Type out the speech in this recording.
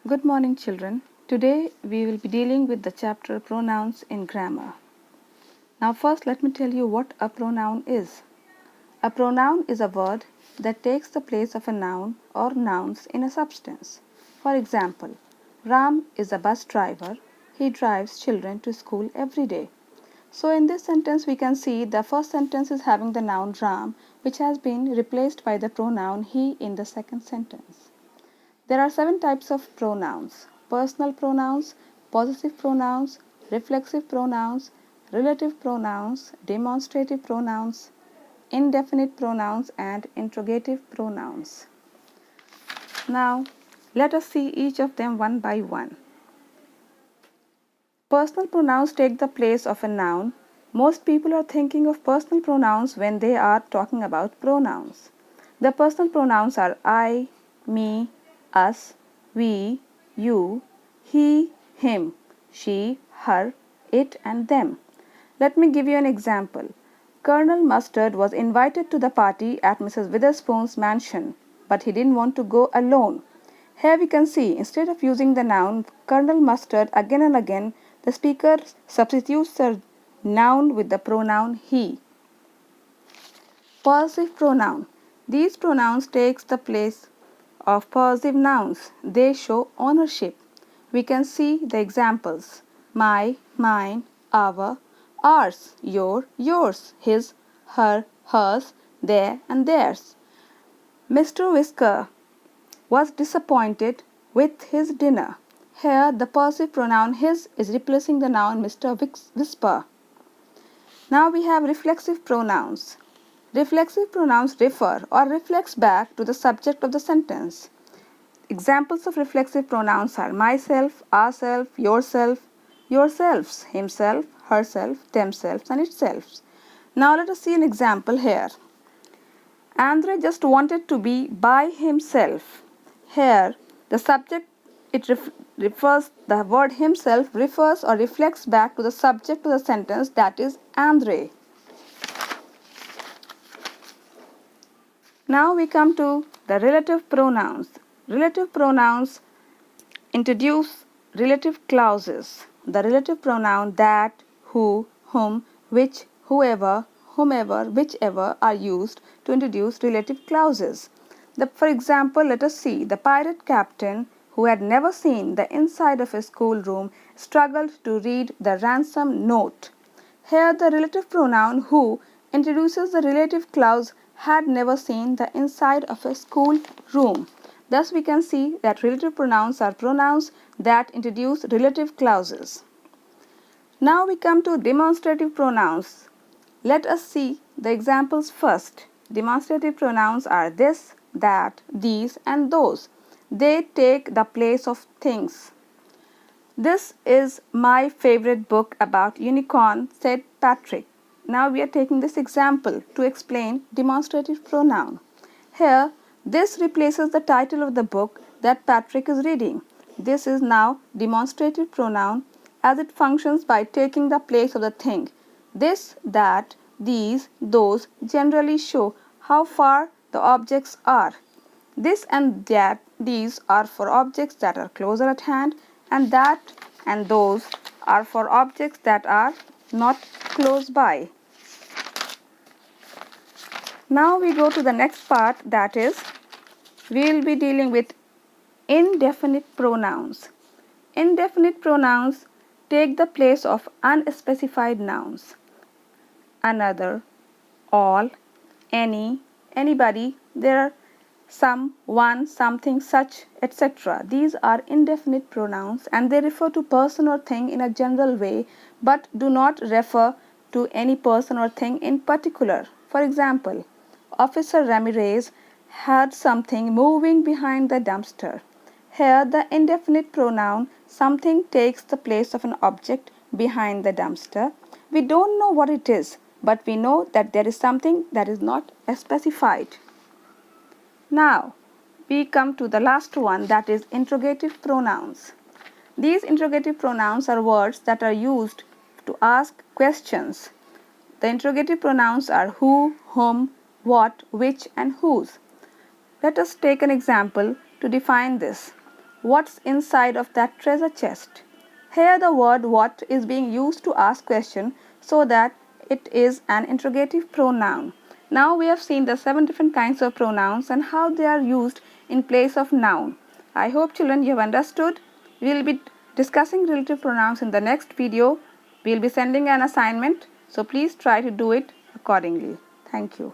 Good morning, children. Today we will be dealing with the chapter Pronouns in Grammar. Now, first, let me tell you what a pronoun is. A pronoun is a word that takes the place of a noun or nouns in a substance. For example, Ram is a bus driver. He drives children to school every day. So, in this sentence, we can see the first sentence is having the noun Ram, which has been replaced by the pronoun he in the second sentence. There are 7 types of pronouns: personal pronouns, possessive pronouns, reflexive pronouns, relative pronouns, demonstrative pronouns, indefinite pronouns, and interrogative pronouns. Now, let us see each of them one by one. Personal pronouns take the place of a noun. Most people are thinking of personal pronouns when they are talking about pronouns. The personal pronouns are I, me, us, we, you, he, him, she, her, it, and them. Let me give you an example. Colonel Mustard was invited to the party at Mrs. Witherspoon's mansion, but he didn't want to go alone. Here we can see, instead of using the noun Colonel Mustard again and again, the speaker substitutes the noun with the pronoun he. Possessive pronoun. These pronouns take the place of possessive nouns. They show ownership. We can see the examples: my, mine, our, ours, your, yours, his, her, hers, their, and theirs. Mr. Whisker was disappointed with his dinner. Here the possessive pronoun his is replacing the noun Mr. Whisper. Now we have reflexive pronouns. Reflexive pronouns refer or reflects back to the subject of the sentence. Examples of reflexive pronouns are myself, ourself, yourself, yourselves, himself, herself, themselves, and itself. Now let us see an example here. Andre just wanted to be by himself. Here the subject the word himself refers or reflects back to the subject of the sentence, that is Andre. Now we come to the relative pronouns. Relative pronouns introduce relative clauses. The relative pronoun that, who, whom, which, whoever, whomever, whichever are used to introduce relative clauses. For example, let us see. The pirate captain, who had never seen the inside of a schoolroom, struggled to read the ransom note. Here the relative pronoun who introduces the relative clause had never seen the inside of a schoolroom. Thus we can see that relative pronouns are pronouns that introduce relative clauses. Now we come to demonstrative pronouns. Let us see the examples first. Demonstrative pronouns are this, that, these, and those. They take the place of things. This is my favorite book about unicorn, said Patrick. Now we are taking this example to explain demonstrative pronoun. Here, this replaces the title of the book that Patrick is reading. This is now demonstrative pronoun as it functions by taking the place of the thing. This, that, these, those generally show how far the objects are. This and that, these are for objects that are closer at hand, and that and those are for objects that are not close by. Now we go to the next part, that is, we will be dealing with indefinite pronouns. Indefinite pronouns take the place of unspecified nouns. Another, all, any, anybody, there, some, one, something, such, etc. These are indefinite pronouns and they refer to person or thing in a general way but do not refer to any person or thing in particular. For example, Officer Ramirez heard something moving behind the dumpster. Here the indefinite pronoun something takes the place of an object behind the dumpster. We don't know what it is, but we know that there is something that is not specified. Now, we come to the last one, that is interrogative pronouns. These interrogative pronouns are words that are used to ask questions. The interrogative pronouns are who, whom, what, which, and whose. Let us take an example to define this. What's inside of that treasure chest? Here the word what is being used to ask question so that it is an interrogative pronoun. Now we have seen the 7 different kinds of pronouns and how they are used in place of noun. I hope children you have understood. We will be discussing relative pronouns in the next video. We will be sending an assignment, so please try to do it accordingly. Thank you.